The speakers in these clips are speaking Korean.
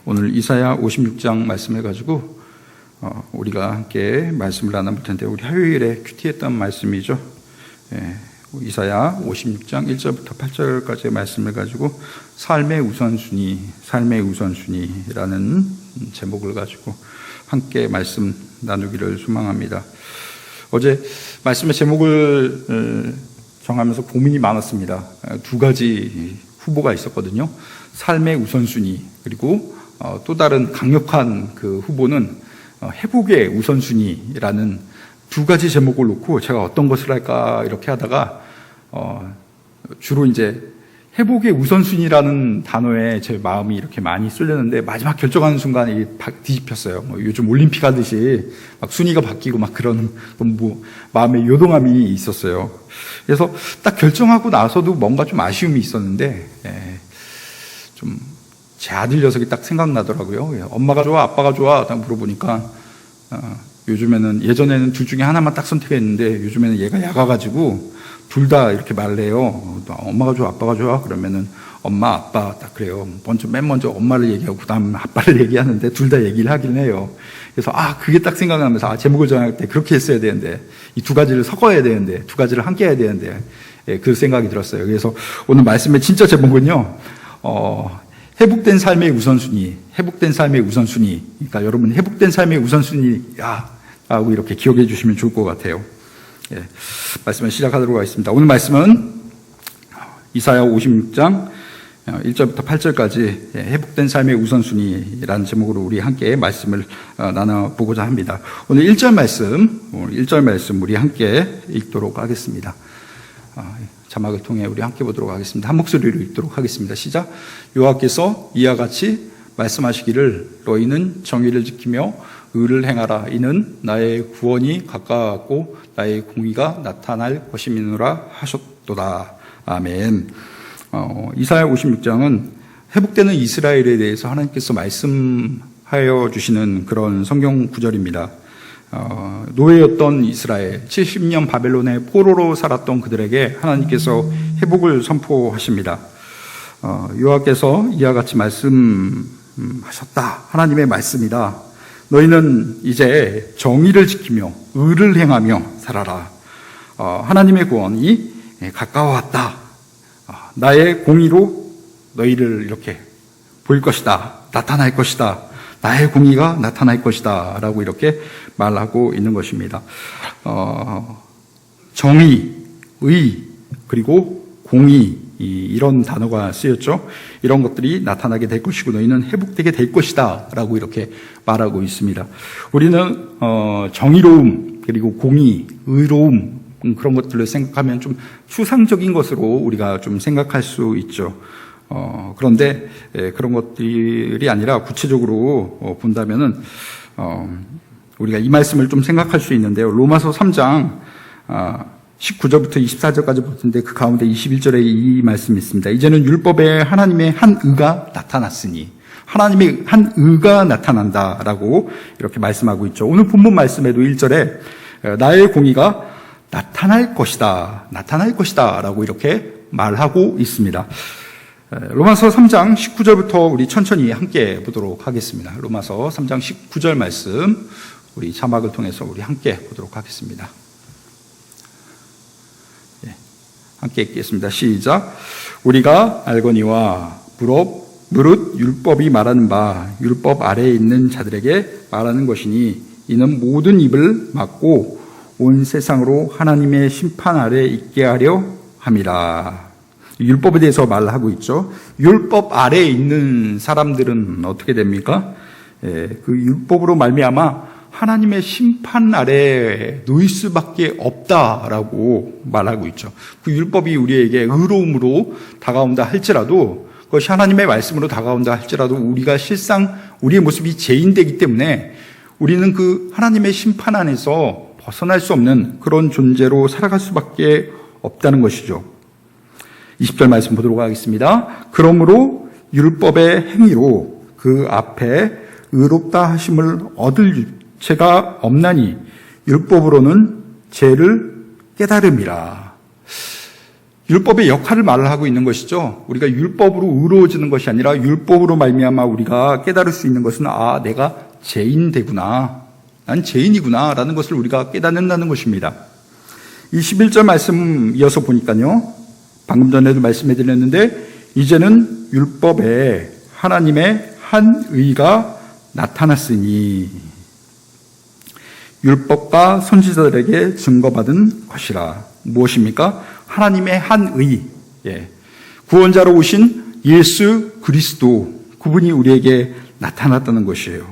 오늘 이사야 56장 말씀을 가지고 우리가 함께 말씀을 나눠볼 텐데, 우리 화요일에 큐티했던 말씀이죠. 이사야 56장 1절부터 8절까지의 말씀을 가지고 삶의 우선순위라는 제목을 가지고 함께 말씀 나누기를 소망합니다. 어제 말씀의 제목을 정하면서 고민이 많았습니다. 두 가지 후보가 있었거든요. 삶의 우선순위, 그리고 또 다른 강력한 그 후보는 회복의 우선순위라는 두 가지 제목을 놓고 제가 어떤 것을 할까 이렇게 하다가 주로 이제 회복의 우선순위라는 단어에 제 마음이 이렇게 많이 쏠렸는데, 마지막 결정하는 순간에 뒤집혔어요. 요즘 올림픽 하듯이 막 순위가 바뀌고 막 그런 마음의 요동함이 있었어요. 그래서 딱 결정하고 나서도 뭔가 좀 아쉬움이 있었는데, 좀 제 아들 녀석이 딱 생각나더라고요. 엄마가 좋아, 아빠가 좋아? 딱 물어보니까 요즘에는, 예전에는 둘 중에 하나만 딱 선택했는데 요즘에는 얘가 약아가지고 둘 다 이렇게 말을 해요. 엄마가 좋아, 아빠가 좋아? 그러면은 엄마, 아빠 딱 그래요. 맨 먼저 엄마를 얘기하고 그다음 아빠를 얘기하는데 둘 다 얘기를 하긴 해요. 그래서 그게 딱 생각나면서 제목을 정할 때 그렇게 했어야 되는데, 이 두 가지를 섞어야 되는데, 두 가지를 함께 해야 되는데, 그 생각이 들었어요. 그래서 오늘 말씀의 진짜 제목은요, 회복된 삶의 우선순위. 그러니까 여러분, 회복된 삶의 우선순위라고 이렇게 기억해 주시면 좋을 것 같아요. 말씀을 시작하도록 하겠습니다. 오늘 말씀은 이사야 56장 1절부터 8절까지 회복된 삶의 우선순위라는 제목으로 우리 함께 말씀을 나눠보고자 합니다. 오늘 1절 말씀 우리 함께 읽도록 하겠습니다. 자막을 통해 우리 함께 보도록 하겠습니다. 한 목소리로 읽도록 하겠습니다. 시작. 여호와께서 이와 같이 말씀하시기를, 너희는 정의를 지키며 의를 행하라. 이는 나의 구원이 가까웠고 나의 공의가 나타날 것임이니라 하셨도다. 아멘. 이사야 56장은 회복되는 이스라엘에 대해서 하나님께서 말씀하여 주시는 그런 성경 구절입니다. 노예였던 이스라엘, 70년 바벨론의 포로로 살았던 그들에게 하나님께서 회복을 선포하십니다. 여호와께서 이와 같이 말씀하셨다. 하나님의 말씀이다. 너희는 이제 정의를 지키며 의를 행하며 살아라. 하나님의 구원이 가까워왔다. 나의 공의로 너희를 이렇게 보일 것이다. 나타날 것이다. 나의 공의가 나타날 것이다. 라고 이렇게 말하고 있는 것입니다. 정의, 의, 그리고 공의, 이런 단어가 쓰였죠. 이런 것들이 나타나게 될 것이고 너희는 회복되게 될 것이다. 라고 이렇게 말하고 있습니다. 우리는 정의로움, 그리고 공의, 의로움, 그런 것들을 생각하면 좀 추상적인 것으로 우리가 좀 생각할 수 있죠. 그런데 그런 것들이 아니라 구체적으로 본다면은 우리가 이 말씀을 좀 생각할 수 있는데요. 로마서 3장 19절부터 24절까지 볼 텐데, 그 가운데 21절에 이 말씀이 있습니다. 이제는 율법에 하나님의 한 의가 나타났으니, 하나님의 한 의가 나타난다라고 이렇게 말씀하고 있죠. 오늘 본문 말씀에도 1절에 나의 공의가 나타날 것이다 라고 이렇게 말하고 있습니다. 로마서 3장 19절부터 우리 천천히 함께 보도록 하겠습니다. 로마서 3장 19절 말씀 우리 자막을 통해서 우리 함께 보도록 하겠습니다. 함께 읽겠습니다. 시작. 우리가 알거니와 무릇 율법이 말하는 바 율법 아래에 있는 자들에게 말하는 것이니, 이는 모든 입을 막고 온 세상으로 하나님의 심판 아래에 있게 하려 함이라. 율법에 대해서 말하고 있죠. 율법 아래에 있는 사람들은 어떻게 됩니까? 그 율법으로 말미암아 하나님의 심판 아래에 놓일 수밖에 없다라고 말하고 있죠. 그 율법이 우리에게 의로움으로 다가온다 할지라도, 그것이 하나님의 말씀으로 다가온다 할지라도, 우리가 실상 우리의 모습이 죄인되기 때문에 우리는 그 하나님의 심판 안에서 벗어날 수 없는 그런 존재로 살아갈 수밖에 없다는 것이죠. 20절 말씀 보도록 하겠습니다. 그러므로 율법의 행위로 그 앞에 의롭다 하심을 얻을 죄가 없나니 율법으로는 죄를 깨달음이라. 율법의 역할을 말하고 있는 것이죠. 우리가 율법으로 의로워지는 것이 아니라 율법으로 말미암아 우리가 깨달을 수 있는 것은 내가 죄인되구나. 난 죄인이구나 라는 것을 우리가 깨닫는다는 것입니다. 이 11절 말씀 이어서 보니까요. 방금 전에도 말씀해 드렸는데 이제는 율법에 하나님의 한 의가 나타났으니 율법과 선지자들에게 증거받은 것이라. 무엇입니까? 하나님의 한 의, 구원자로 오신 예수 그리스도, 그분이 우리에게 나타났다는 것이에요.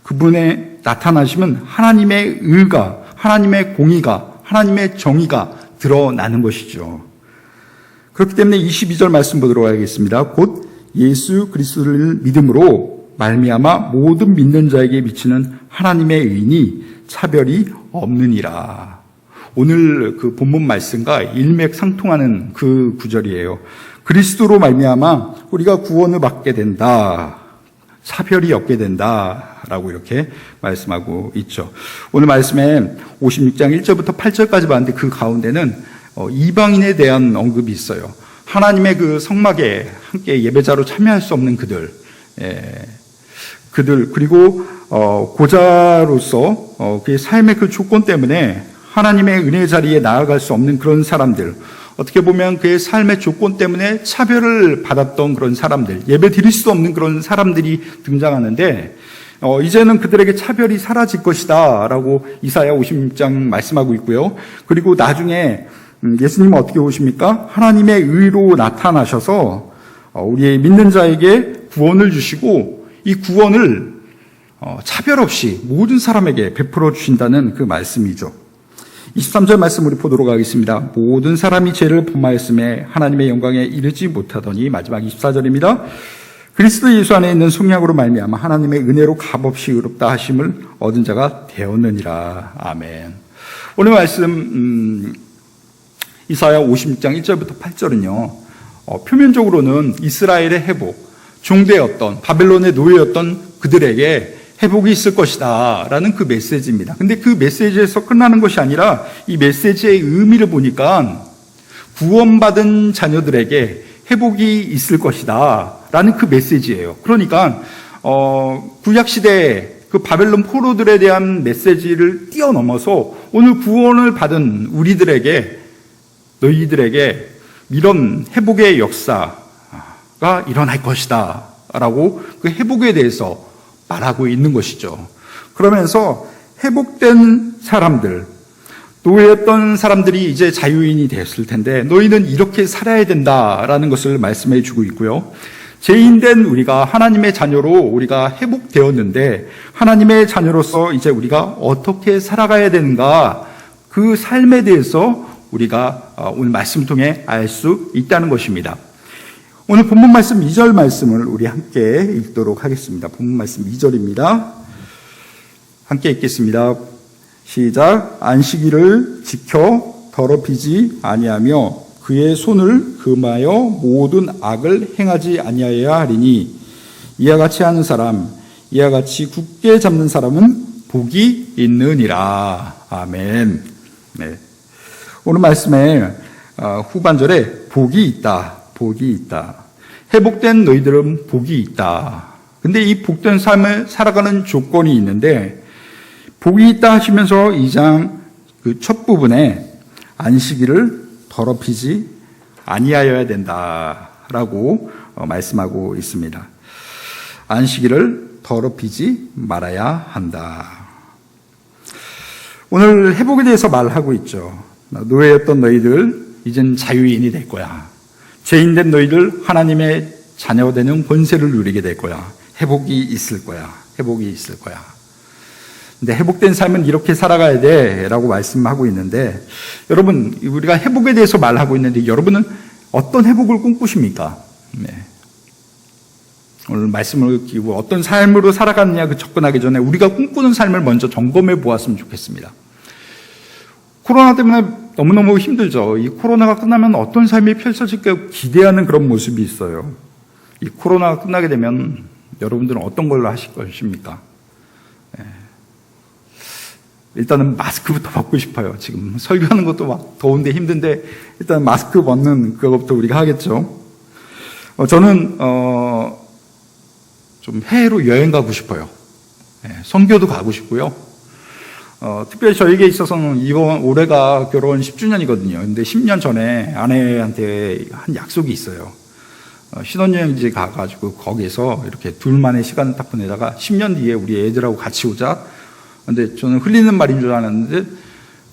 그분의 나타나심은 하나님의 의가, 하나님의 공의가, 하나님의 정의가 드러나는 것이죠. 그렇기 때문에 22절 말씀 보도록 하겠습니다. 곧 예수 그리스도를 믿음으로 말미암아 모든 믿는 자에게 미치는 하나님의 의인이 차별이 없느니라. 오늘 그 본문 말씀과 일맥상통하는 그 구절이에요. 그리스도로 말미암아 우리가 구원을 받게 된다. 차별이 없게 된다라고 이렇게 말씀하고 있죠. 오늘 말씀에 56장 1절부터 8절까지 봤는데 그 가운데는 이방인에 대한 언급이 있어요. 하나님의 그 성막에 함께 예배자로 참여할 수 없는 그들, 그리고 고자로서 그의 삶의 그 조건 때문에 하나님의 은혜 자리에 나아갈 수 없는 그런 사람들, 어떻게 보면 그의 삶의 조건 때문에 차별을 받았던 그런 사람들, 예배 드릴 수 없는 그런 사람들이 등장하는데 이제는 그들에게 차별이 사라질 것이다 라고 이사야 56장 말씀하고 있고요. 그리고 나중에 예수님은 어떻게 오십니까? 하나님의 의로 나타나셔서 우리의 믿는 자에게 구원을 주시고 이 구원을 차별 없이 모든 사람에게 베풀어 주신다는 그 말씀이죠. 23절 말씀 우리 보도록 하겠습니다. 모든 사람이 죄를 범하였음에 하나님의 영광에 이르지 못하더니, 마지막 24절입니다. 그리스도 예수 안에 있는 속량으로 말미암아 하나님의 은혜로 값없이 의롭다 하심을 얻은 자가 되었느니라. 아멘. 오늘 말씀 이사야 56장 1절부터 8절은요. 표면적으로는 이스라엘의 회복, 종되었던 바벨론의 노예였던 그들에게 회복이 있을 것이다 라는 그 메시지입니다. 근데 그 메시지에서 끝나는 것이 아니라 이 메시지의 의미를 보니까 구원받은 자녀들에게 회복이 있을 것이다 라는 그 메시지예요. 그러니까 구약시대의 그 바벨론 포로들에 대한 메시지를 뛰어넘어서 오늘 구원을 받은 우리들에게, 너희들에게 이런 회복의 역사가 일어날 것이다 라고 그 회복에 대해서 말하고 있는 것이죠. 그러면서 회복된 사람들, 노예였던 사람들이 이제 자유인이 되었을 텐데 너희는 이렇게 살아야 된다라는 것을 말씀해 주고 있고요. 죄인된 우리가 하나님의 자녀로 우리가 회복되었는데 하나님의 자녀로서 이제 우리가 어떻게 살아가야 되는가, 그 삶에 대해서 우리가 오늘 말씀 통해 알 수 있다는 것입니다. 오늘 본문 말씀 2절 말씀을 우리 함께 읽도록 하겠습니다. 본문 말씀 2절입니다. 함께 읽겠습니다. 시작. 안식일을 지켜 더럽히지 아니하며 그의 손을 금하여 모든 악을 행하지 아니하여야 하리니 이와 같이 하는 사람, 이와 같이 굳게 잡는 사람은 복이 있느니라. 아멘. 네. 오늘 말씀에 후반절에 복이 있다. 복이 있다. 회복된 너희들은 복이 있다. 근데 이 복된 삶을 살아가는 조건이 있는데, 복이 있다 하시면서 2장 그 첫 부분에 안식일을 더럽히지 아니하여야 된다라고 말씀하고 있습니다. 안식일을 더럽히지 말아야 한다. 오늘 회복에 대해서 말하고 있죠. 노예였던 너희들 이젠 자유인이 될 거야. 죄인된 너희들 하나님의 자녀되는 권세를 누리게 될 거야. 회복이 있을 거야. 회복이 있을 거야. 근데 회복된 삶은 이렇게 살아가야 돼 라고 말씀하고 있는데, 여러분, 우리가 회복에 대해서 말하고 있는데 여러분은 어떤 회복을 꿈꾸십니까? 네. 오늘 말씀을 끼고 어떤 삶으로 살아가느냐 접근하기 전에 우리가 꿈꾸는 삶을 먼저 점검해 보았으면 좋겠습니다. 코로나 때문에 너무너무 힘들죠. 이 코로나가 끝나면 어떤 삶이 펼쳐질까 기대하는 그런 모습이 있어요. 이 코로나가 끝나게 되면 여러분들은 어떤 걸로 하실 것입니까? 네. 일단은 마스크부터 벗고 싶어요. 지금 설교하는 것도 막 더운데 힘든데 일단 마스크 벗는 그거부터 우리가 하겠죠. 저는 좀 해외로 여행 가고 싶어요. 선교도 가고 싶고요. 특별히 저에게 있어서는 올해가 결혼 10주년이거든요. 근데 10년 전에 아내한테 한 약속이 있어요. 신혼여행지 가가지고 거기서 이렇게 둘만의 시간을 딱 보내다가 10년 뒤에 우리 애들하고 같이 오자. 근데 저는 흘리는 말인 줄 알았는데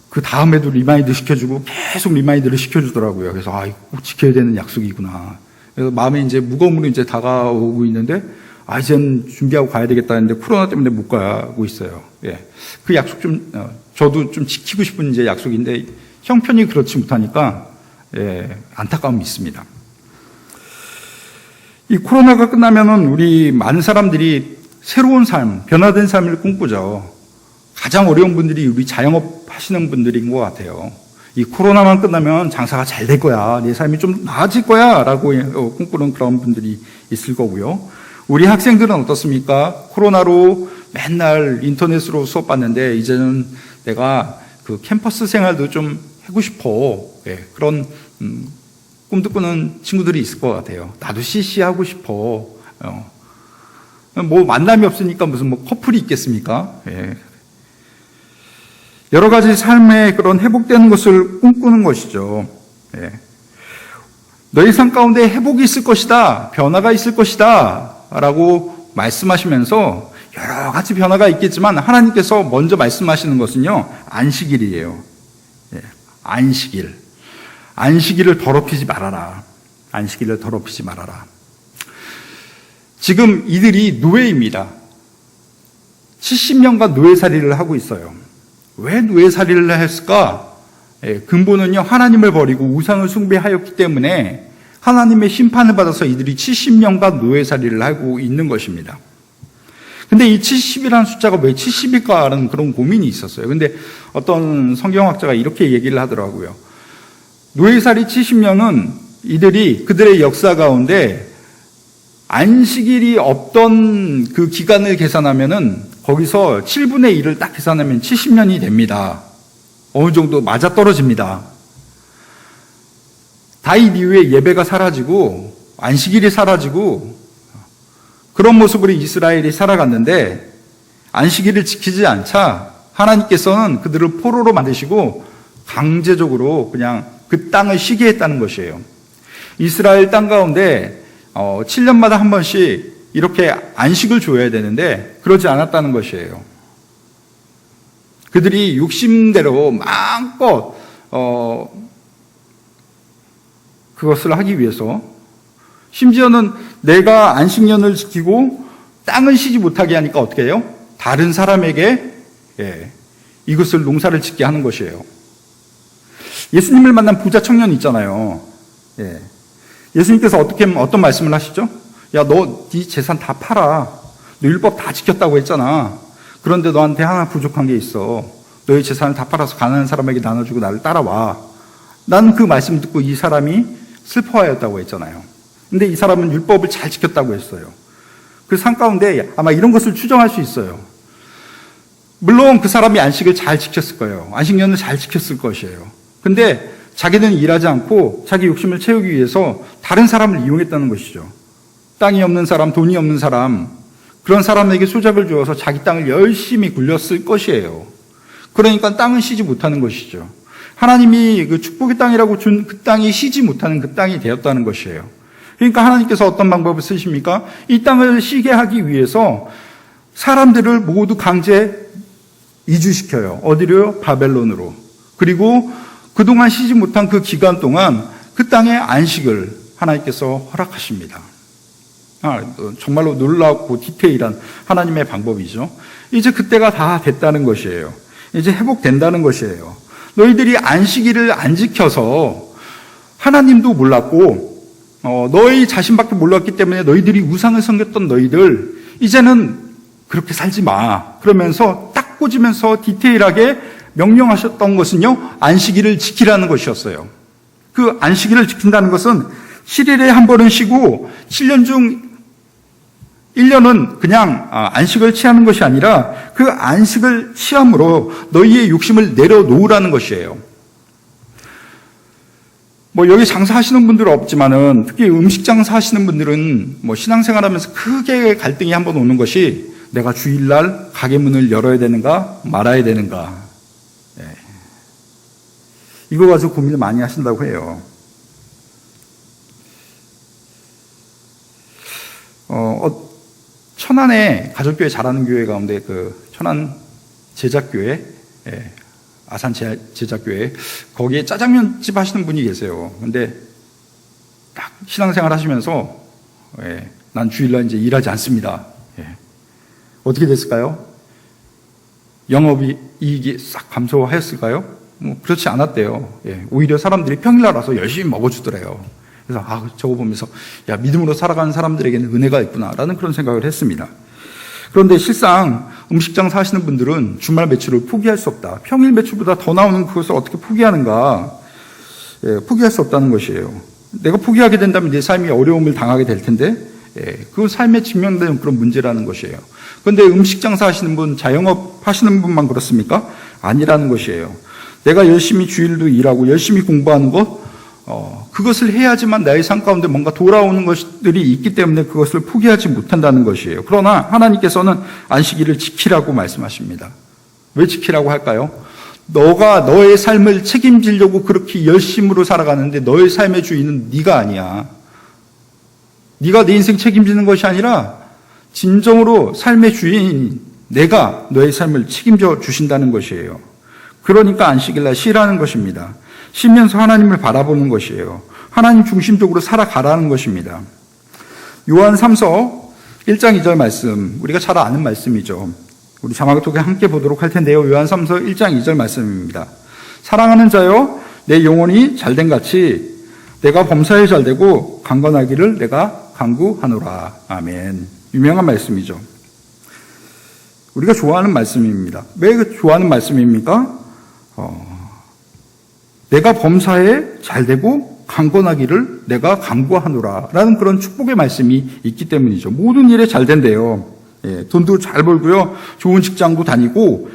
그 다음에도 리마인드 시켜주고 계속 리마인드를 시켜주더라고요. 그래서 꼭 지켜야 되는 약속이구나. 그래서 마음에 이제 무거움으로 이제 다가오고 있는데 이젠 준비하고 가야 되겠다 했는데 코로나 때문에 못 가고 있어요. 그 약속 저도 좀 지키고 싶은 이제 약속인데 형편이 그렇지 못하니까 안타까움이 있습니다. 이 코로나가 끝나면은 우리 많은 사람들이 새로운 삶, 변화된 삶을 꿈꾸죠. 가장 어려운 분들이 우리 자영업 하시는 분들인 것 같아요. 이 코로나만 끝나면 장사가 잘 될 거야, 내 삶이 좀 나아질 거야 라고 꿈꾸는 그런 분들이 있을 거고요. 우리 학생들은 어떻습니까? 코로나로 맨날 인터넷으로 수업 받는데 이제는 내가 그 캠퍼스 생활도 좀 하고 싶어. 그런 꿈도 꾸는 친구들이 있을 것 같아요. 나도 CC 하고 싶어. 뭐 만남이 없으니까 무슨 뭐 커플이 있겠습니까? 여러 가지 삶의 그런 회복되는 것을 꿈꾸는 것이죠. 너희 삶 가운데 회복이 있을 것이다, 변화가 있을 것이다 라고 말씀하시면서 여러 가지 변화가 있겠지만 하나님께서 먼저 말씀하시는 것은요, 안식일이에요. 안식일을 더럽히지 말아라. 안식일을 더럽히지 말아라. 지금 이들이 노예입니다. 70년간 노예살이를 하고 있어요. 왜 노예살이를 했을까? 근본은요, 하나님을 버리고 우상을 숭배하였기 때문에 하나님의 심판을 받아서 이들이 70년간 노예살이를 하고 있는 것입니다. 근데 이 70이라는 숫자가 왜 70일까 하는 그런 고민이 있었어요. 근데 어떤 성경학자가 이렇게 얘기를 하더라고요. 노예살이 70년은 이들이 그들의 역사 가운데 안식일이 없던 그 기간을 계산하면은 거기서 7분의 1을 딱 계산하면 70년이 됩니다. 어느 정도 맞아떨어집니다. 다윗 이후에 예배가 사라지고 안식일이 사라지고 그런 모습으로 이스라엘이 살아갔는데 안식일을 지키지 않자 하나님께서는 그들을 포로로 만드시고 강제적으로 그냥 그 땅을 쉬게 했다는 것이에요. 이스라엘 땅 가운데 7년마다 한 번씩 이렇게 안식을 줘야 되는데 그러지 않았다는 것이에요. 그들이 욕심대로 마음껏 그것을 하기 위해서 심지어는 내가 안식년을 지키고 땅을 쉬지 못하게 하니까 어떻게 해요? 다른 사람에게 이것을 농사를 짓게 하는 것이에요. 예수님을 만난 부자 청년 있잖아요. 예수님께서 어떤 말씀을 하시죠? 야, 너 네 재산 다 팔아. 너 율법 다 지켰다고 했잖아. 그런데 너한테 하나 부족한 게 있어. 너의 재산을 다 팔아서 가난한 사람에게 나눠주고 나를 따라와. 난 그 말씀 듣고 이 사람이 슬퍼하였다고 했잖아요. 근데 이 사람은 율법을 잘 지켰다고 했어요. 그 삶 가운데 아마 이런 것을 추정할 수 있어요. 물론 그 사람이 안식을 잘 지켰을 거예요. 안식년을 잘 지켰을 것이에요. 근데 자기는 일하지 않고 자기 욕심을 채우기 위해서 다른 사람을 이용했다는 것이죠. 땅이 없는 사람, 돈이 없는 사람, 그런 사람에게 소작을 주어서 자기 땅을 열심히 굴렸을 것이에요. 그러니까 땅은 쉬지 못하는 것이죠. 하나님이 그 축복의 땅이라고 준 그 땅이 쉬지 못하는 그 땅이 되었다는 것이에요. 그러니까 하나님께서 어떤 방법을 쓰십니까? 이 땅을 쉬게 하기 위해서 사람들을 모두 강제 이주시켜요. 어디로요? 바벨론으로. 그리고 그동안 쉬지 못한 그 기간 동안 그 땅의 안식을 하나님께서 허락하십니다. 정말로 놀랍고 디테일한 하나님의 방법이죠. 이제 그때가 다 됐다는 것이에요. 이제 회복된다는 것이에요. 너희들이 안식일을 안 지켜서 하나님도 몰랐고 너희 자신밖에 몰랐기 때문에 너희들이 우상을 섬겼던 너희들 이제는 그렇게 살지 마. 그러면서 딱 꽂으면서 디테일하게 명령하셨던 것은요, 안식일을 지키라는 것이었어요. 그 안식일을 지킨다는 것은 7일에 한 번은 쉬고 7년 중 1년은 그냥 안식을 취하는 것이 아니라 그 안식을 취함으로 너희의 욕심을 내려놓으라는 것이에요. 여기 장사하시는 분들은 없지만은 특히 음식 장사하시는 분들은 신앙생활하면서 크게 갈등이 한번 오는 것이 내가 주일날 가게 문을 열어야 되는가 말아야 되는가. 이거 가지고 고민을 많이 하신다고 해요. 천안에 가족교회 잘하는 교회 가운데 천안 제작교회, 아산 제작교회, 거기에 짜장면집 하시는 분이 계세요. 근데 딱 신앙생활 하시면서, 난 주일날 이제 일하지 않습니다. 어떻게 됐을까요? 영업이익이 싹 감소하였을까요? 그렇지 않았대요. 오히려 사람들이 평일날 와서 열심히 먹어주더래요. 그래서 저거 보면서 믿음으로 살아가는 사람들에게는 은혜가 있구나라는 그런 생각을 했습니다. 그런데 실상 음식 장사 하시는 분들은 주말 매출을 포기할 수 없다. 평일 매출보다 더 나오는 그것을 어떻게 포기하는가? 포기할 수 없다는 것이에요. 내가 포기하게 된다면 내 삶이 어려움을 당하게 될 텐데 그 삶에 직면되는 그런 문제라는 것이에요. 그런데 음식 장사 하시는 분, 자영업 하시는 분만 그렇습니까? 아니라는 것이에요. 내가 열심히 주일도 일하고 열심히 공부하는 것, 그것을 해야지만 나의 삶 가운데 뭔가 돌아오는 것들이 있기 때문에 그것을 포기하지 못한다는 것이에요. 그러나 하나님께서는 안식일을 지키라고 말씀하십니다. 왜 지키라고 할까요? 너가 너의 삶을 책임지려고 그렇게 열심으로 살아가는데 너의 삶의 주인은 네가 아니야. 네가 내 인생 책임지는 것이 아니라 진정으로 삶의 주인 내가 너의 삶을 책임져 주신다는 것이에요. 그러니까 안식일날 쉬라는 것입니다. 쉬면서 하나님을 바라보는 것이에요. 하나님 중심적으로 살아가라는 것입니다. 요한 3서 1장 2절 말씀, 우리가 잘 아는 말씀이죠. 우리 자막을 통해 함께 보도록 할 텐데요. 요한 3서 1장 2절 말씀입니다. 사랑하는 자여, 내 영혼이 잘된 같이 내가 범사에 잘되고 강건하기를 내가 간구하노라. 아멘. 유명한 말씀이죠. 우리가 좋아하는 말씀입니다. 왜 좋아하는 말씀입니까? 내가 범사에 잘되고 강건하기를 내가 간구하노라 라는 그런 축복의 말씀이 있기 때문이죠. 모든 일에 잘 된대요. 돈도 잘 벌고요. 좋은 직장도 다니고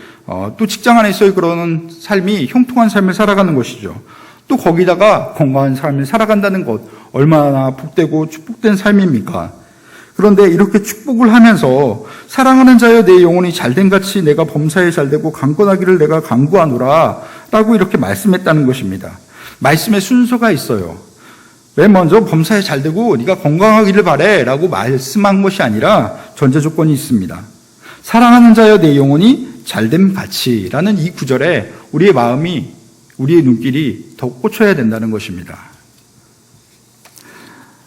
또 직장 안에서의 그런 삶이 형통한 삶을 살아가는 것이죠. 또 거기다가 건강한 삶을 살아간다는 것, 얼마나 복되고 축복된 삶입니까? 그런데 이렇게 축복을 하면서 사랑하는 자여 내 영혼이 잘된 같이 내가 범사에 잘되고 강건하기를 내가 간구하노라 라고 이렇게 말씀했다는 것입니다. 말씀의 순서가 있어요. 맨 먼저 범사에 잘되고 네가 건강하기를 바래 라고 말씀한 것이 아니라 전제 조건이 있습니다. 사랑하는 자여 내 영혼이 잘됨 같이 라는 이 구절에 우리의 마음이, 우리의 눈길이 더 꽂혀야 된다는 것입니다.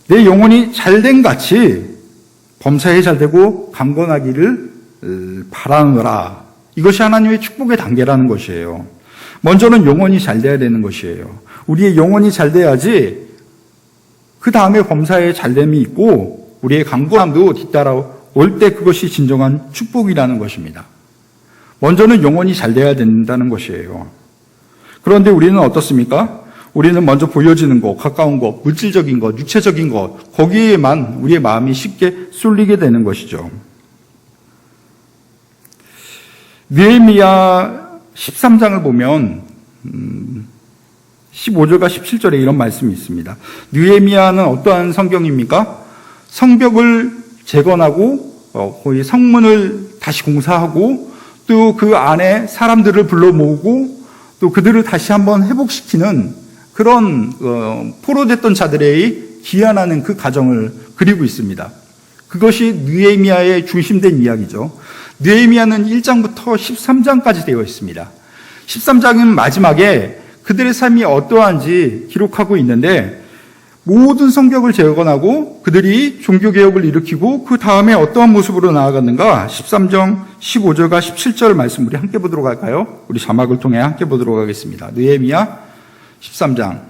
내 영혼이 잘된 같이 범사에 잘되고 강건하기를 바라노라. 이것이 하나님의 축복의 단계라는 것이에요. 먼저는 영혼이 잘 돼야 되는 것이에요. 우리의 영혼이 잘 돼야지 그 다음에 범사에 잘됨이 있고 우리의 강건함도 뒤따라올 때 그것이 진정한 축복이라는 것입니다. 먼저는 영혼이 잘 돼야 된다는 것이에요. 그런데 우리는 어떻습니까? 우리는 먼저 보여지는 것, 가까운 것, 물질적인 것, 육체적인 것, 거기에만 우리의 마음이 쉽게 쏠리게 되는 것이죠. 느헤미야 13장을 보면 15절과 17절에 이런 말씀이 있습니다. 느헤미야는 어떠한 성경입니까? 성벽을 재건하고 거기 성문을 다시 공사하고 또 그 안에 사람들을 불러 모으고 또 그들을 다시 한번 회복시키는 그런 포로됐던 자들의 귀환하는 그 과정을 그리고 있습니다. 그것이 느헤미야의 중심된 이야기죠. 느헤미야는 1장부터 13장까지 되어 있습니다. 13장은 마지막에 그들의 삶이 어떠한지 기록하고 있는데 모든 성벽을 재건하고 그들이 종교개혁을 일으키고 그 다음에 어떠한 모습으로 나아갔는가 13장 15절과 17절 말씀 우리 함께 보도록 할까요? 우리 자막을 통해 함께 보도록 하겠습니다. 느헤미야 13장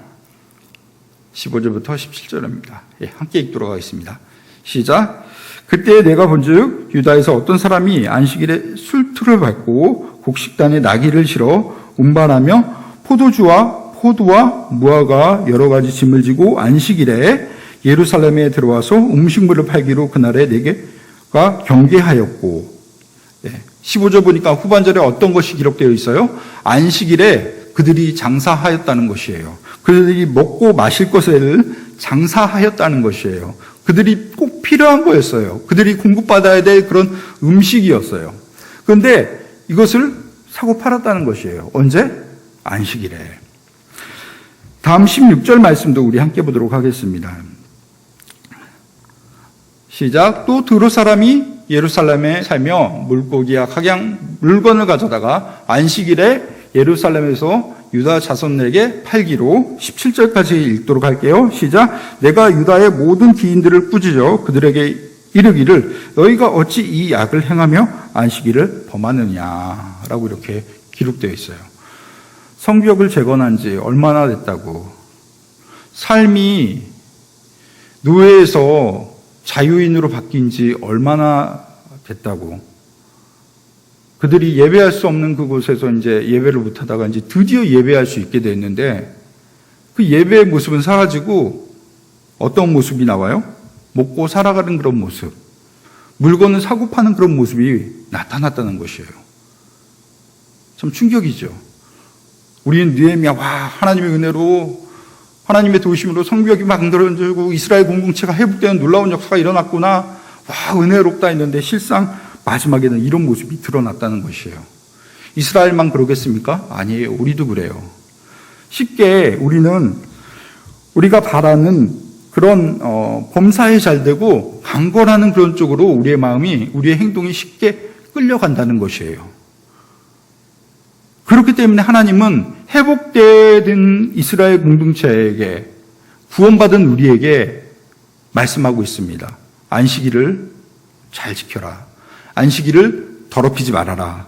15절부터 17절입니다. 함께 읽도록 하겠습니다. 시작. 그때 내가 본즉 유다에서 어떤 사람이 안식일에 술투를 밟고 곡식단에 나귀를 실어 운반하며 포도주와 포도와 무화과 여러 가지 짐을 지고 안식일에 예루살렘에 들어와서 음식물을 팔기로 그날에 내게 경계하였고, 15절 보니까 후반절에 어떤 것이 기록되어 있어요? 안식일에 그들이 장사하였다는 것이에요. 그들이 먹고 마실 것을 장사하였다는 것이에요. 그들이 꼭 필요한 거였어요. 그들이 공급받아야 될 그런 음식이었어요. 그런데 이것을 사고 팔았다는 것이에요. 언제? 안식일에. 다음 16절 말씀도 우리 함께 보도록 하겠습니다. 시작. 또 드로 사람이 예루살렘에 살며 물고기와 각양 물건을 가져다가 안식일에 예루살렘에서 유다 자손에게 팔기로 17절까지 읽도록 할게요. 시작. 내가 유다의 모든 기인들을 꾸짖어 그들에게 이르기를 너희가 어찌 이 악을 행하며 안식일을 범하느냐라고 이렇게 기록되어 있어요. 성벽을 재건한 지 얼마나 됐다고, 삶이 노예에서 자유인으로 바뀐 지 얼마나 됐다고, 그들이 예배할 수 없는 그곳에서 이제 예배를 못하다가 이제 드디어 예배할 수 있게 됐는데 그 예배의 모습은 사라지고 어떤 모습이 나와요? 먹고 살아가는 그런 모습, 물건을 사고 파는 그런 모습이 나타났다는 것이에요. 참 충격이죠. 우리는 느헤미야, 와, 하나님의 은혜로, 하나님의 도우심으로 성벽이 만들어지고 이스라엘 공동체가 회복되는 놀라운 역사가 일어났구나, 와, 은혜롭다 했는데 실상 마지막에는 이런 모습이 드러났다는 것이에요. 이스라엘만 그러겠습니까? 아니에요. 우리도 그래요. 쉽게 우리가 바라는 그런 범사에 잘 되고 강건하는 그런 쪽으로 우리의 마음이, 우리의 행동이 쉽게 끌려간다는 것이에요. 그렇기 때문에 하나님은 회복된 이스라엘 공동체에게, 구원받은 우리에게 말씀하고 있습니다. 안식일을 잘 지켜라. 안식일을 더럽히지 말아라.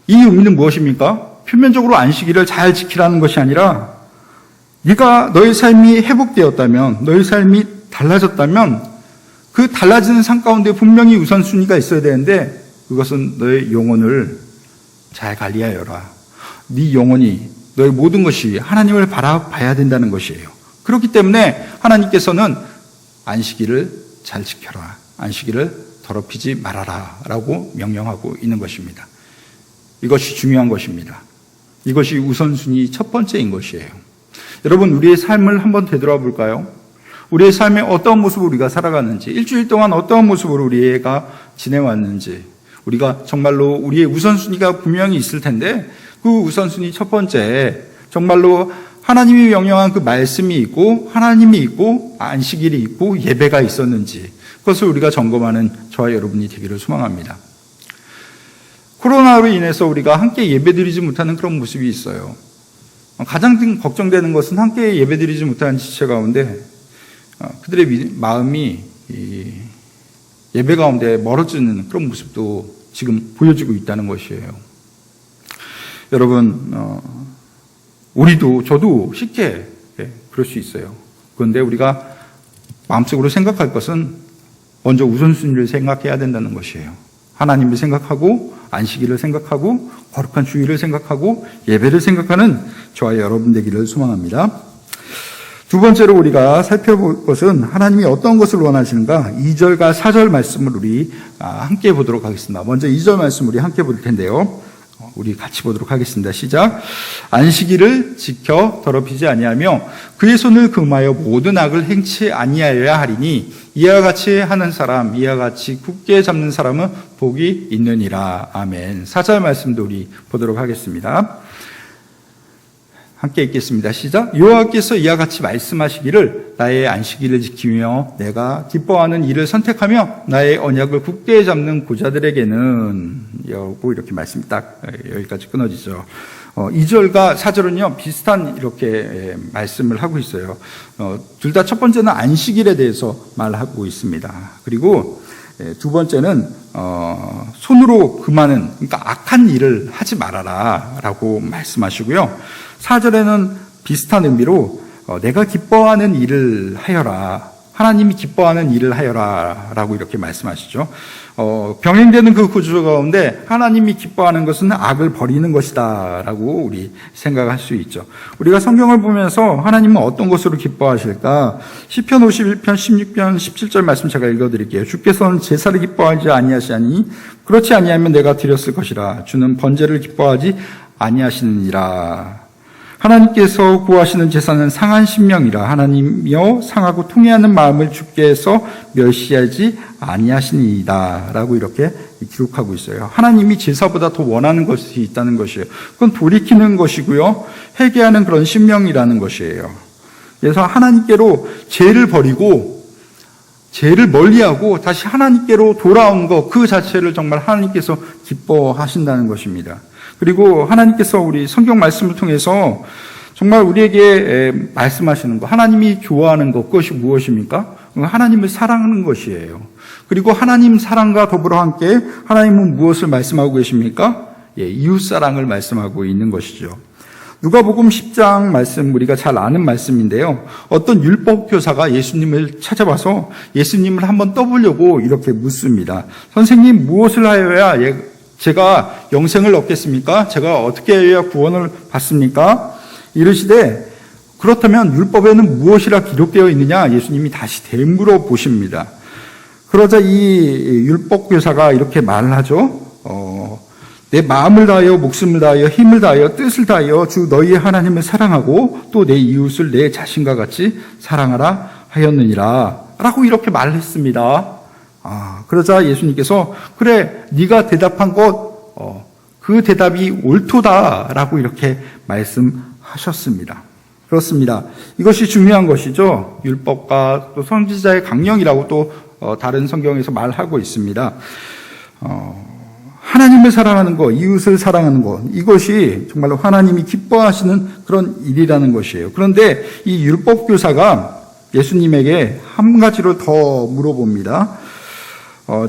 이 의미는 무엇입니까? 표면적으로 안식일을 잘 지키라는 것이 아니라 네가 너의 삶이 회복되었다면, 너의 삶이 달라졌다면 그 달라지는 삶 가운데 분명히 우선순위가 있어야 되는데 그것은 너의 영혼을 잘 관리하여라. 네 영혼이, 너의 모든 것이 하나님을 바라봐야 된다는 것이에요. 그렇기 때문에 하나님께서는 안식일을 잘 지켜라. 안식일을 더럽히지 말아라 라고 명령하고 있는 것입니다. 이것이 중요한 것입니다. 이것이 우선순위 첫 번째인 것이에요. 여러분, 우리의 삶을 한번 되돌아볼까요? 우리의 삶에 어떤 모습으로 우리가 살아가는지, 일주일 동안 어떤 모습으로 우리가 지내왔는지, 우리가 정말로 우리의 우선순위가 분명히 있을 텐데 그 우선순위 첫 번째, 정말로 하나님이 명령한 그 말씀이 있고 하나님이 있고 안식일이 있고 예배가 있었는지, 그것을 우리가 점검하는 저와 여러분이 되기를 소망합니다. 코로나로 인해서 우리가 함께 예배드리지 못하는 그런 모습이 있어요. 가장 걱정되는 것은 함께 예배드리지 못하는 지체 가운데 그들의 마음이 예배 가운데 멀어지는 그런 모습도 지금 보여지고 있다는 것이에요. 여러분, 우리도, 저도 쉽게 그럴 수 있어요. 그런데 우리가 마음속으로 생각할 것은 먼저 우선순위를 생각해야 된다는 것이에요. 하나님을 생각하고 안식일을 생각하고 거룩한 주일을 생각하고 예배를 생각하는 저와 여러분 되기를 소망합니다. 두 번째로 우리가 살펴볼 것은 하나님이 어떤 것을 원하시는가, 2절과 4절 말씀을 우리 함께 보도록 하겠습니다. 먼저 2절 말씀 우리 함께 볼 텐데요. 우리 같이 보도록 하겠습니다. 시작. 안식일을 지켜 더럽히지 아니하며 그의 손을 금하여 모든 악을 행치 아니하여야 하리니 이와 같이 하는 사람, 이와 같이 굳게 잡는 사람은 복이 있느니라. 아멘. 4절 말씀도 우리 보도록 하겠습니다. 함께 읽겠습니다. 시작. 여호와께서 이와 같이 말씀하시기를 나의 안식일을 지키며 내가 기뻐하는 일을 선택하며 나의 언약을 굳게 잡는 고자들에게는, 여고 이렇게 말씀이 딱 여기까지 끊어지죠. 2절과 4절은요 비슷한 이렇게 말씀을 하고 있어요. 둘 다 첫 번째는 안식일에 대해서 말하고 있습니다. 그리고 두 번째는 손으로 금하는, 그러니까 악한 일을 하지 말아라 라고 말씀하시고요. 4절에는 비슷한 의미로 내가 기뻐하는 일을 하여라 하나님이 기뻐하는 일을 하여라 라고 이렇게 말씀하시죠. 병행되는 그 구조 가운데 하나님이 기뻐하는 것은 악을 버리는 것이다 라고 우리 생각할 수 있죠. 우리가 성경을 보면서 하나님은 어떤 것으로 기뻐하실까? 시편 51편 16편 17절 말씀 제가 읽어드릴게요. 주께서는 제사를 기뻐하지 아니하시니 그렇지 아니하면 내가 드렸을 것이라. 주는 번제를 기뻐하지 아니하시느니라. 하나님께서 구하시는 제사는 상한 심령이라. 하나님이여 상하고 통회하는 마음을 주께서 멸시하지 아니하시니이다 라고 이렇게 기록하고 있어요. 하나님이 제사보다 더 원하는 것이 있다는 것이에요. 그건 돌이키는 것이고요, 회개하는 그런 심령이라는 것이에요. 그래서 하나님께로 죄를 버리고 죄를 멀리하고 다시 하나님께로 돌아온 것, 그 자체를 정말 하나님께서 기뻐하신다는 것입니다. 그리고 하나님께서 우리 성경 말씀을 통해서 정말 우리에게 말씀하시는 것, 하나님이 좋아하는 것, 그것이 무엇입니까? 하나님을 사랑하는 것이에요. 그리고 하나님 사랑과 더불어 함께 하나님은 무엇을 말씀하고 계십니까? 이웃사랑을 말씀하고 있는 것이죠. 누가복음 10장 말씀, 우리가 잘 아는 말씀인데요. 어떤 율법교사가 예수님을 찾아와서 예수님을 한번 떠보려고 이렇게 묻습니다. 선생님, 무엇을 하여야 제가 영생을 얻겠습니까? 제가 어떻게 해야 구원을 받습니까? 이르시되 그렇다면 율법에는 무엇이라 기록되어 있느냐? 예수님이 다시 되물어 보십니다. 그러자 이 율법교사가 이렇게 말을 하죠. 내 마음을 다하여 목숨을 다하여 힘을 다하여 뜻을 다하여 주 너희의 하나님을 사랑하고 또 내 이웃을 내 자신과 같이 사랑하라 하였느니라 라고 이렇게 말을 했습니다. 그러자 예수님께서 그래, 네가 대답한 것, 그 대답이 옳도다라고 이렇게 말씀하셨습니다. 그렇습니다. 이것이 중요한 것이죠. 율법과 또 선지자의 강령이라고 또 다른 성경에서 말하고 있습니다. 하나님을 사랑하는 것, 이웃을 사랑하는 것, 이것이 정말로 하나님이 기뻐하시는 그런 일이라는 것이에요. 그런데 이 율법교사가 예수님에게 한 가지를 더 물어봅니다.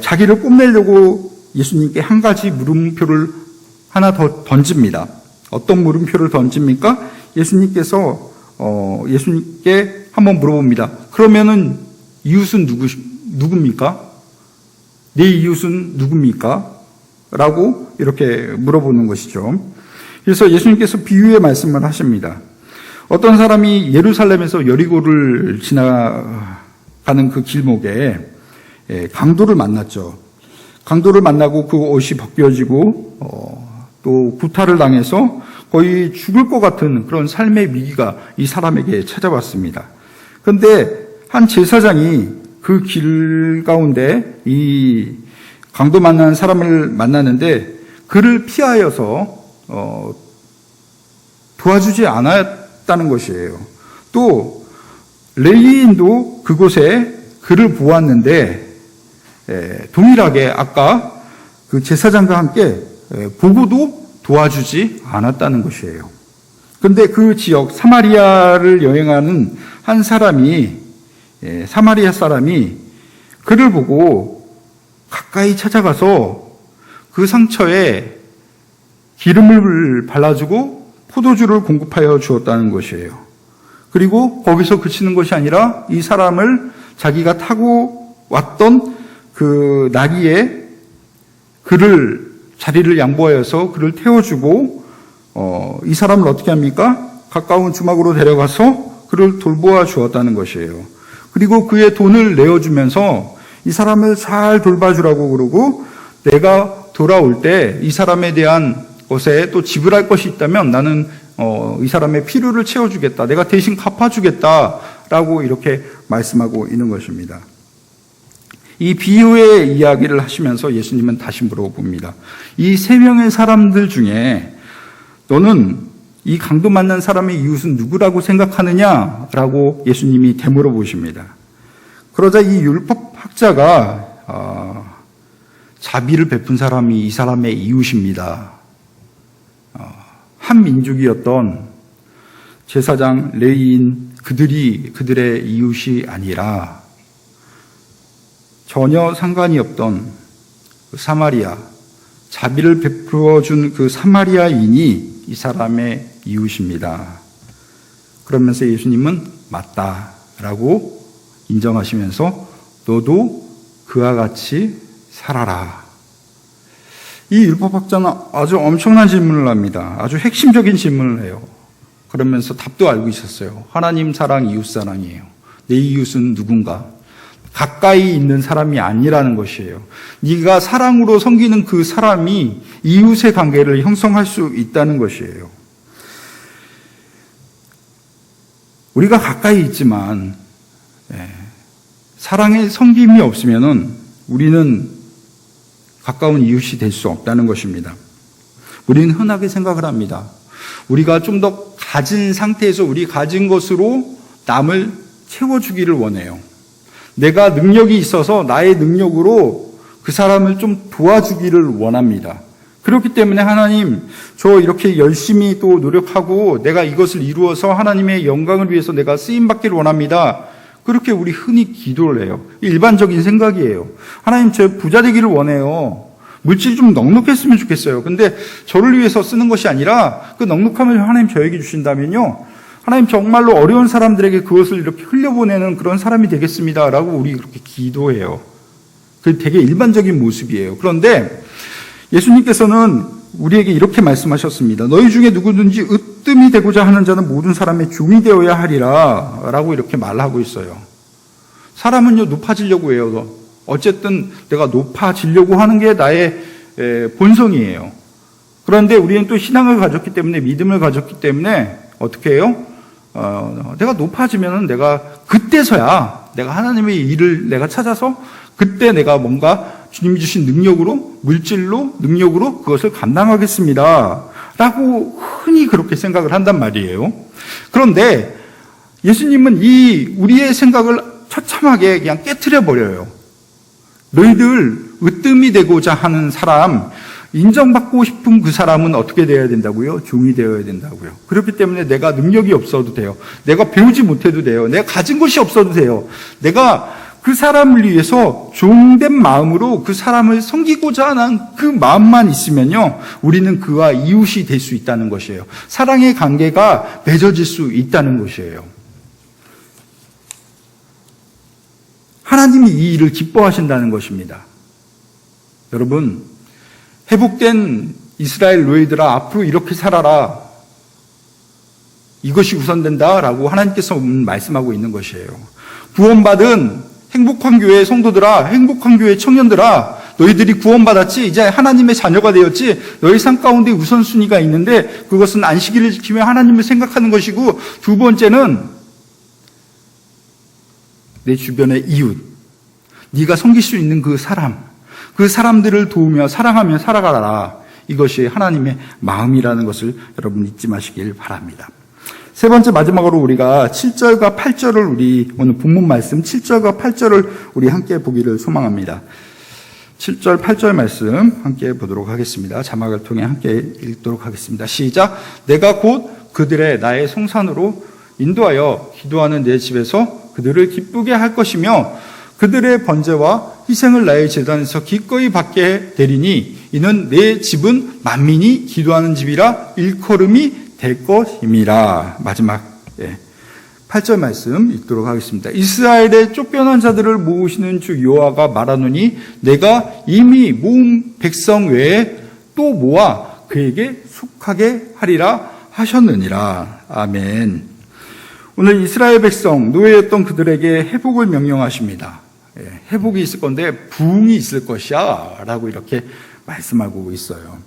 자기를 뽐내려고 예수님께 한 가지 물음표를 하나 더 던집니다. 어떤 물음표를 던집니까? 예수님께서 예수님께 한번 물어봅니다. 그러면은 이웃은 누굽니까? 내 이웃은 누굽니까? 라고 이렇게 물어보는 것이죠. 그래서 예수님께서 비유의 말씀을 하십니다. 어떤 사람이 예루살렘에서 여리고를 지나가는 그 길목에 강도를 만났죠. 강도를 만나고 그 옷이 벗겨지고 또 구타를 당해서 거의 죽을 것 같은 그런 삶의 위기가 이 사람에게 찾아왔습니다. 그런데 한 제사장이 그 길 가운데 이 강도 만난 사람을 만나는데 그를 피하여서 도와주지 않았다는 것이에요. 또 레위인도 그곳에 그를 보았는데 동일하게 아까 그 제사장과 함께 보고도 도와주지 않았다는 것이에요. 그런데 그 지역 사마리아를 여행하는 한 사람이, 사마리아 사람이 그를 보고 가까이 찾아가서 그 상처에 기름을 발라주고 포도주를 공급하여 주었다는 것이에요. 그리고 거기서 그치는 것이 아니라 이 사람을 자기가 타고 왔던 그 나귀에 자리를 양보하여서 그를 태워주고 이 사람을 어떻게 합니까? 가까운 주막으로 데려가서 그를 돌보아 주었다는 것이에요. 그리고 그의 돈을 내어주면서 이 사람을 잘 돌봐주라고 그러고 내가 돌아올 때 이 사람에 대한 것에 또 지불할 것이 있다면 나는 이 사람의 필요를 채워주겠다. 내가 대신 갚아주겠다라고 이렇게 말씀하고 있는 것입니다. 이 비유의 이야기를 하시면서 예수님은 다시 물어봅니다. 이 세 명의 사람들 중에 너는 이 강도 만난 사람의 이웃은 누구라고 생각하느냐라고 예수님이 되물어 보십니다. 그러자 이 율법학자가 자비를 베푼 사람이 이 사람의 이웃입니다. 한 민족이었던 제사장, 레위인 그들이 그들의 이웃이 아니라 전혀 상관이 없던 사마리아, 자비를 베풀어 준 그 사마리아인이 이 사람의 이웃입니다. 그러면서 예수님은 맞다라고 인정하시면서 너도 그와 같이 살아라. 이 율법학자는 아주 엄청난 질문을 합니다. 아주 핵심적인 질문을 해요. 그러면서 답도 알고 있었어요. 하나님 사랑, 이웃 사랑이에요. 내 이웃은 누군가? 가까이 있는 사람이 아니라는 것이에요. 네가 사랑으로 섬기는 그 사람이 이웃의 관계를 형성할 수 있다는 것이에요. 우리가 가까이 있지만 사랑의 섬김이 없으면은 우리는 가까운 이웃이 될 수 없다는 것입니다. 우리는 흔하게 생각을 합니다. 우리가 좀 더 가진 상태에서 우리 가진 것으로 남을 채워주기를 원해요. 내가 능력이 있어서 나의 능력으로 그 사람을 좀 도와주기를 원합니다. 그렇기 때문에 하나님, 저 이렇게 열심히 또 노력하고 내가 이것을 이루어서 하나님의 영광을 위해서 내가 쓰임받기를 원합니다. 그렇게 우리 흔히 기도를 해요. 일반적인 생각이에요. 하나님, 저 부자 되기를 원해요. 물질이 좀 넉넉했으면 좋겠어요. 근데 저를 위해서 쓰는 것이 아니라 그 넉넉함을 하나님 저에게 주신다면요, 하나님 정말로 어려운 사람들에게 그것을 이렇게 흘려보내는 그런 사람이 되겠습니다라고 우리 그렇게 기도해요. 그게 되게 일반적인 모습이에요. 그런데 예수님께서는 우리에게 이렇게 말씀하셨습니다. 너희 중에 누구든지 으뜸이 되고자 하는 자는 모든 사람의 종이 되어야 하리라 라고 이렇게 말하고 있어요. 사람은요, 높아지려고 해요. 어쨌든 내가 높아지려고 하는 게 나의 본성이에요. 그런데 우리는 또 신앙을 가졌기 때문에, 믿음을 가졌기 때문에 어떻게 해요? 내가 높아지면은 내가 그때서야 내가 하나님의 일을 내가 찾아서 그때 내가 뭔가 주님이 주신 능력으로, 물질로, 능력으로 그것을 감당하겠습니다 라고 흔히 그렇게 생각을 한단 말이에요. 그런데 예수님은 이 우리의 생각을 처참하게 그냥 깨트려 버려요. 너희들 으뜸이 되고자 하는 사람, 인정받고 싶은 그 사람은 어떻게 되어야 된다고요? 종이 되어야 된다고요. 그렇기 때문에 내가 능력이 없어도 돼요. 내가 배우지 못해도 돼요. 내가 가진 것이 없어도 돼요. 내가 그 사람을 위해서 종된 마음으로 그 사람을 섬기고자 하는 그 마음만 있으면요, 우리는 그와 이웃이 될 수 있다는 것이에요. 사랑의 관계가 맺어질 수 있다는 것이에요. 하나님이 이 일을 기뻐하신다는 것입니다. 여러분, 회복된 이스라엘 노예들아, 앞으로 이렇게 살아라. 이것이 우선된다라고 하나님께서 말씀하고 있는 것이에요. 구원받은 행복한 교회 성도들아, 행복한 교회 청년들아, 너희들이 구원받았지, 이제 하나님의 자녀가 되었지, 너희 삶 가운데 우선순위가 있는데 그것은 안식일을 지키며 하나님을 생각하는 것이고, 두 번째는 내 주변의 이웃, 네가 섬길 수 있는 그 사람들을 도우며 사랑하며 살아가라. 이것이 하나님의 마음이라는 것을 여러분 잊지 마시길 바랍니다. 세 번째, 마지막으로 우리가 7절과 8절을 우리 오늘 본문 말씀 7절과 8절을 우리 함께 보기를 소망합니다. 7절, 8절 말씀 함께 보도록 하겠습니다. 자막을 통해 함께 읽도록 하겠습니다. 시작. 내가 곧 그들의 나의 송산으로 인도하여 기도하는 내 집에서 그들을 기쁘게 할 것이며 그들의 번제와 희생을 나의 제단에서 기꺼이 받게 되리니 이는 내 집은 만민이 기도하는 집이라 일컬음이 될 것임이라. 마지막 8절 말씀 읽도록 하겠습니다. 이스라엘의 쫓겨난 자들을 모으시는 주 여호와가 말하노니 내가 이미 모은 백성 외에 또 모아 그에게 속하게 하리라 하셨느니라. 아멘. 오늘 이스라엘 백성, 노예였던 그들에게 회복을 명령하십니다. 회복이 있을 건데 부흥이 있을 것이야 라고 이렇게 말씀하고 있어요.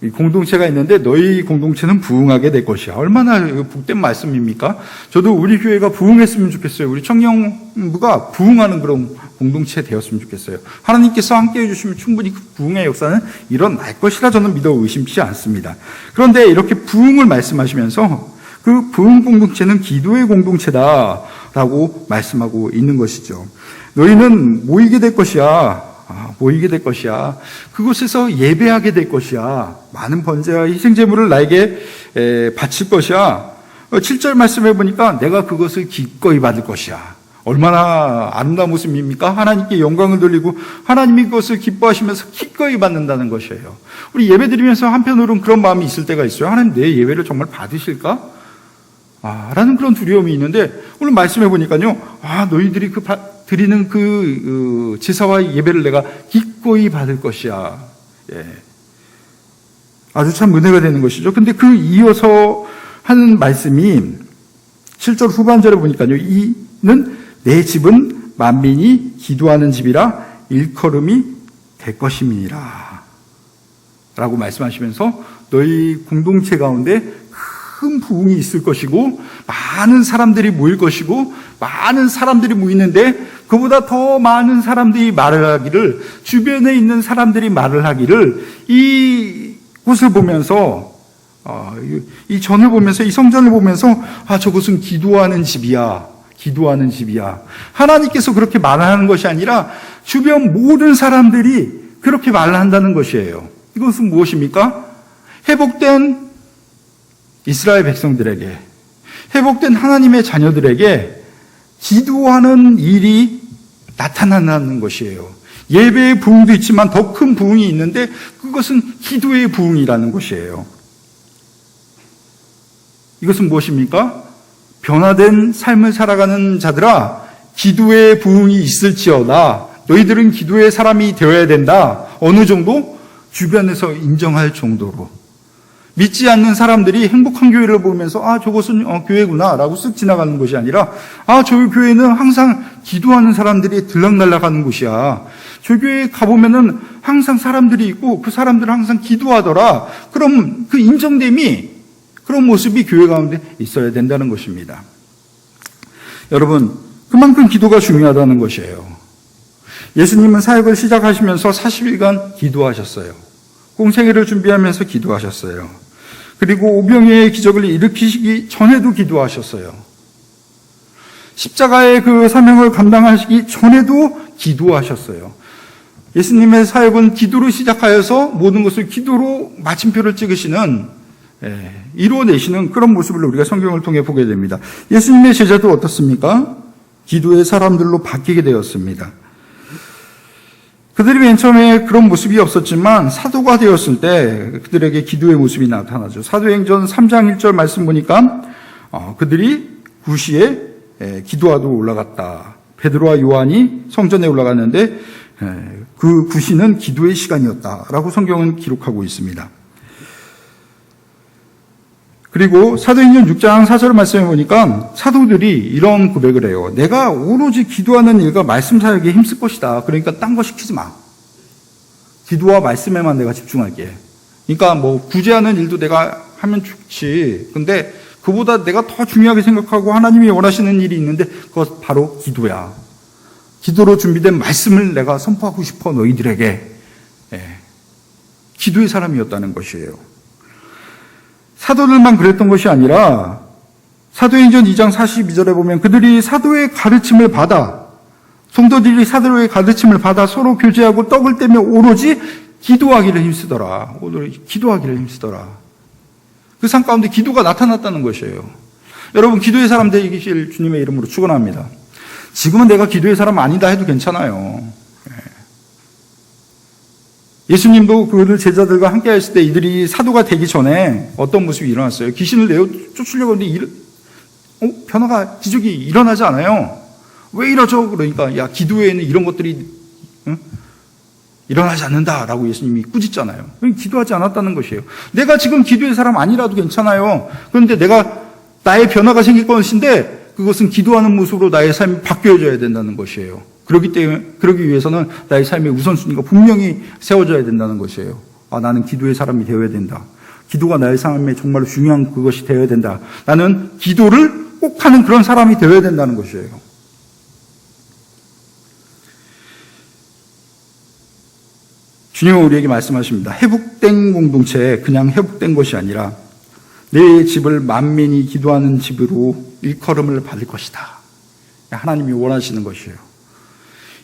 이 공동체가 있는데 너희 공동체는 부흥하게 될 것이야. 얼마나 복된 말씀입니까? 저도 우리 교회가 부흥했으면 좋겠어요. 우리 청년부가 부흥하는 그런 공동체 되었으면 좋겠어요. 하나님께서 함께 해주시면 충분히 그 부흥의 역사는 일어날 것이라 저는 믿어 의심치 않습니다. 그런데 이렇게 부흥을 말씀하시면서 그 부흥 공동체는 기도의 공동체다라고 말씀하고 있는 것이죠. 너희는 모이게 될 것이야. 모이게 될 것이야. 그곳에서 예배하게 될 것이야. 많은 번제와 희생제물을 나에게 바칠 것이야. 7절 말씀해 보니까 내가 그것을 기꺼이 받을 것이야. 얼마나 아름다운 모습입니까? 하나님께 영광을 돌리고 하나님이 그것을 기뻐하시면서 기꺼이 받는다는 것이에요. 우리 예배 드리면서 한편으로는 그런 마음이 있을 때가 있어요. 하나님 내 예배를 정말 받으실까? 라는 그런 두려움이 있는데, 오늘 말씀해 보니까요, 너희들이 드리는 그 제사와 예배를 내가 기꺼이 받을 것이야. 아주 참 은혜가 되는 것이죠. 근데 그 이어서 하는 말씀이 7절 후반절에 보니까요, 이는 내 집은 만민이 기도하는 집이라 일컬음이 될 것임이니라 라고 말씀하시면서 너희 공동체 가운데 큰 부흥이 있을 것이고 많은 사람들이 모일 것이고 많은 사람들이 모이는데 그보다 더 많은 사람들이 말을 하기를, 주변에 있는 사람들이 말을 하기를, 이곳을 보면서 이 전을 보면서, 이 성전을 보면서 저곳은 기도하는 집이야, 기도하는 집이야. 하나님께서 그렇게 말하는 것이 아니라 주변 모든 사람들이 그렇게 말을 한다는 것이에요. 이것은 무엇입니까? 회복된 이스라엘 백성들에게, 회복된 하나님의 자녀들에게 기도하는 일이 나타나는 것이에요. 예배의 부흥도 있지만 더 큰 부흥이 있는데 그것은 기도의 부흥이라는 것이에요. 이것은 무엇입니까? 변화된 삶을 살아가는 자들아, 기도의 부흥이 있을지어다. 너희들은 기도의 사람이 되어야 된다. 어느 정도? 주변에서 인정할 정도로. 믿지 않는 사람들이 행복한 교회를 보면서 저것은 교회구나 라고 쓱 지나가는 것이 아니라 저 교회는 항상 기도하는 사람들이 들락날락하는 곳이야. 저 교회에 가보면은 항상 사람들이 있고 그 사람들은 항상 기도하더라. 그럼 그 인정됨이, 그런 모습이 교회 가운데 있어야 된다는 것입니다. 여러분, 그만큼 기도가 중요하다는 것이에요. 예수님은 사역을 시작하시면서 40일간 기도하셨어요. 공생애를 준비하면서 기도하셨어요. 그리고 오병이의 기적을 일으키시기 전에도 기도하셨어요. 십자가의 그 사명을 감당하시기 전에도 기도하셨어요. 예수님의 사역은 기도로 시작하여서 모든 것을 기도로 마침표를 찍으시는, 이루어내시는 그런 모습을 우리가 성경을 통해 보게 됩니다. 예수님의 제자도 어떻습니까? 기도의 사람들로 바뀌게 되었습니다. 그들이 맨 처음에 그런 모습이 없었지만 사도가 되었을 때 그들에게 기도의 모습이 나타나죠. 사도행전 3장 1절 말씀 보니까 그들이 구시에 기도하러 올라갔다. 베드로와 요한이 성전에 올라갔는데 그 구시는 기도의 시간이었다라고 성경은 기록하고 있습니다. 그리고 사도행전 6장 4절 말씀해 보니까 사도들이 이런 고백을 해요. 내가 오로지 기도하는 일과 말씀 사역에 힘쓸 것이다. 그러니까 딴 거 시키지 마. 기도와 말씀에만 내가 집중할게. 그러니까 구제하는 일도 내가 하면 좋지. 근데 그보다 내가 더 중요하게 생각하고 하나님이 원하시는 일이 있는데 그것 바로 기도야. 기도로 준비된 말씀을 내가 선포하고 싶어, 너희들에게. 기도의 사람이었다는 것이에요. 사도들만 그랬던 것이 아니라 사도행전 2장 42절에 보면 그들이 사도의 가르침을 받아, 성도들이 사도의 가르침을 받아 서로 교제하고 떡을 떼며 오로지 기도하기를 힘쓰더라. 오로지 기도하기를 힘쓰더라. 그 삶 가운데 기도가 나타났다는 것이에요. 여러분, 기도의 사람 되실 주님의 이름으로 축원합니다. 지금은 내가 기도의 사람 아니다 해도 괜찮아요. 예수님도 그들 제자들과 함께 했을 때 이들이 사도가 되기 전에 어떤 모습이 일어났어요? 귀신을 내어 쫓으려고 하는데 변화가, 기적이 일어나지 않아요. 왜 이러죠? 그러니까 기도에는 이런 것들이 일어나지 않는다라고 예수님이 꾸짖잖아요. 기도하지 않았다는 것이에요. 내가 지금 기도의 사람 아니라도 괜찮아요. 그런데 나의 변화가 생길 것인데 그것은 기도하는 모습으로 나의 삶이 바뀌어져야 된다는 것이에요. 그러기 위해서는 나의 삶의 우선순위가 분명히 세워져야 된다는 것이에요. 나는 기도의 사람이 되어야 된다. 기도가 나의 삶에 정말로 중요한 그것이 되어야 된다. 나는 기도를 꼭 하는 그런 사람이 되어야 된다는 것이에요. 주님은 우리에게 말씀하십니다. 회복된 공동체에 그냥 회복된 것이 아니라 내 집을 만민이 기도하는 집으로 일컬음을 받을 것이다. 하나님이 원하시는 것이에요.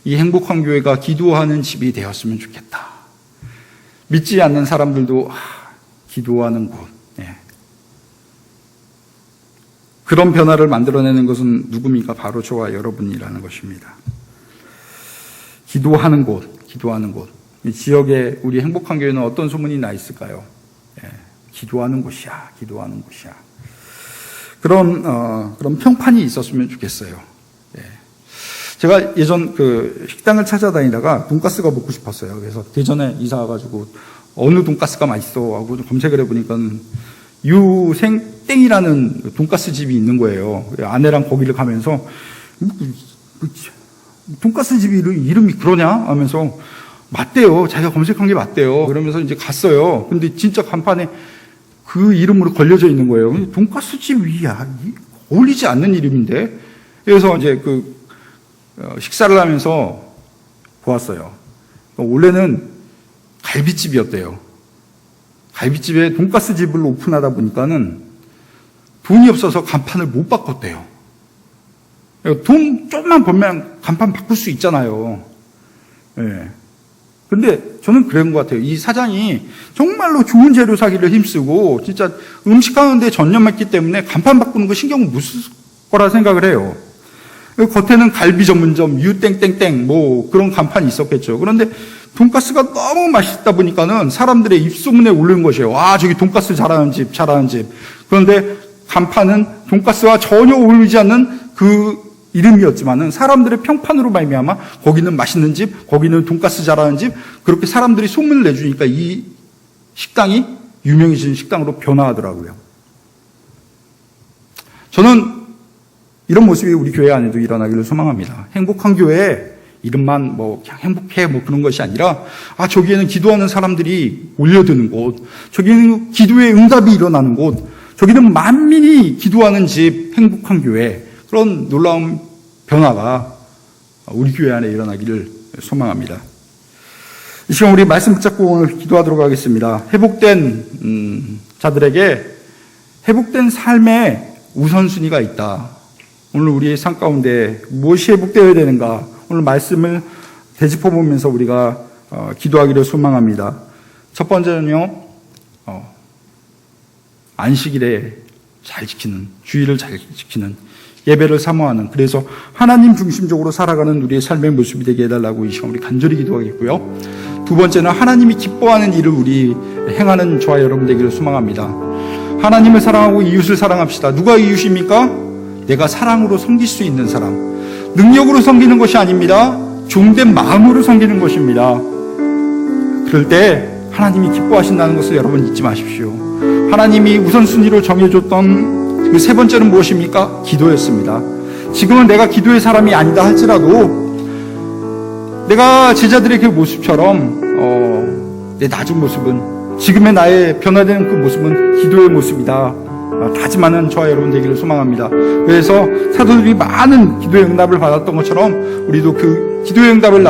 이 행복한 교회가 기도하는 집이 되었으면 좋겠다. 믿지 않는 사람들도 기도하는 곳. 그런 변화를 만들어내는 것은 누굽니까? 바로 저와 여러분이라는 것입니다. 기도하는 곳, 기도하는 곳. 이 지역에 우리 행복한 교회는 어떤 소문이 나 있을까요? 기도하는 곳이야, 기도하는 곳이야. 그런 평판이 있었으면 좋겠어요. 예. 제가 예전 그 식당을 찾아다니다가 돈가스가 먹고 싶었어요. 그래서 대전에 이사 와가지고 어느 돈가스가 맛있어 하고 검색을 해보니까 유생땡이라는 돈가스 집이 있는 거예요. 아내랑 거기를 가면서 돈가스 집 이름이 그러냐 하면서 맞대요. 자기가 검색한 게 맞대요. 그러면서 이제 갔어요. 근데 진짜 간판에 그 이름으로 걸려져 있는 거예요. 돈가스 집이야. 어울리지 않는 이름인데. 그래서 이제 식사를 하면서 보았어요. 원래는 갈비집이었대요. 갈비집에 돈가스 집을 오픈하다 보니까는 돈이 없어서 간판을 못 바꿨대요. 돈 조금만 벌면 간판 바꿀 수 있잖아요. 예. 근데 저는 그런 것 같아요. 이 사장이 정말로 좋은 재료 사기를 힘쓰고 진짜 음식 하는데 전념했기 때문에 간판 바꾸는 거 신경을 못 쓸 거라 생각을 해요. 겉에는 갈비 전문점 유땡땡땡 뭐 그런 간판이 있었겠죠. 그런데 돈가스가 너무 맛있다 보니까는 사람들의 입소문에 오르는 것이에요. 와, 저기 돈가스 잘하는 집. 그런데 간판은 돈가스와 전혀 어울리지 않는 그 이름이었지만은 사람들의 평판으로 말미암아 거기는 맛있는 집, 거기는 돈가스 잘하는 집, 그렇게 사람들이 소문을 내주니까 이 식당이 유명해진 식당으로 변화하더라고요. 저는 이런 모습이 우리 교회 안에도 일어나기를 소망합니다. 행복한 교회 이름만 뭐 그냥 행복해 뭐 그런 것이 아니라 저기에는 기도하는 사람들이 몰려드는 곳, 저기는 기도의 응답이 일어나는 곳, 저기는 만민이 기도하는 집, 행복한 교회, 그런 놀라운 변화가 우리 교회 안에 일어나기를 소망합니다. 이 시간 우리 말씀 붙잡고 오늘 기도하도록 하겠습니다. 회복된 자들에게 회복된 삶의 우선순위가 있다. 오늘 우리의 삶 가운데 무엇이 회복되어야 되는가? 오늘 말씀을 되짚어보면서 우리가 기도하기를 소망합니다. 첫 번째는요, 안식일에 잘 지키는, 주의를 잘 지키는, 예배를 사모하는, 그래서 하나님 중심적으로 살아가는 우리의 삶의 모습이 되게 해달라고 이 시간 우리 간절히 기도하겠고요. 두 번째는 하나님이 기뻐하는 일을 우리 행하는 저와 여러분 되기를 소망합니다. 하나님을 사랑하고 이웃을 사랑합시다. 누가 이웃입니까? 내가 사랑으로 섬길 수 있는 사람. 능력으로 섬기는 것이 아닙니다. 종된 마음으로 섬기는 것입니다. 그럴 때 하나님이 기뻐하신다는 것을 여러분 잊지 마십시오. 하나님이 우선순위로 정해줬던 그 세 번째는 무엇입니까? 기도였습니다. 지금은 내가 기도의 사람이 아니다 할지라도 내가 제자들의 그 모습처럼 내 낮은 모습은, 지금의 나의 변화되는 그 모습은 기도의 모습이다. 다짐하는 저와 여러분 되기를 소망합니다. 그래서 사도들이 많은 기도의 응답을 받았던 것처럼 우리도 그 기도의 응답을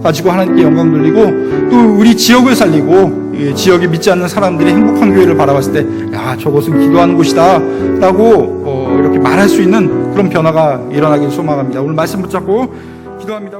가지고 하나님께 영광 돌리고 또 우리 지역을 살리고 지역에 믿지 않는 사람들이 행복한 교회를 바라봤을 때 저것은 기도하는 곳이다 라고 이렇게 말할 수 있는 그런 변화가 일어나길 소망합니다. 오늘 말씀 붙잡고 기도합니다.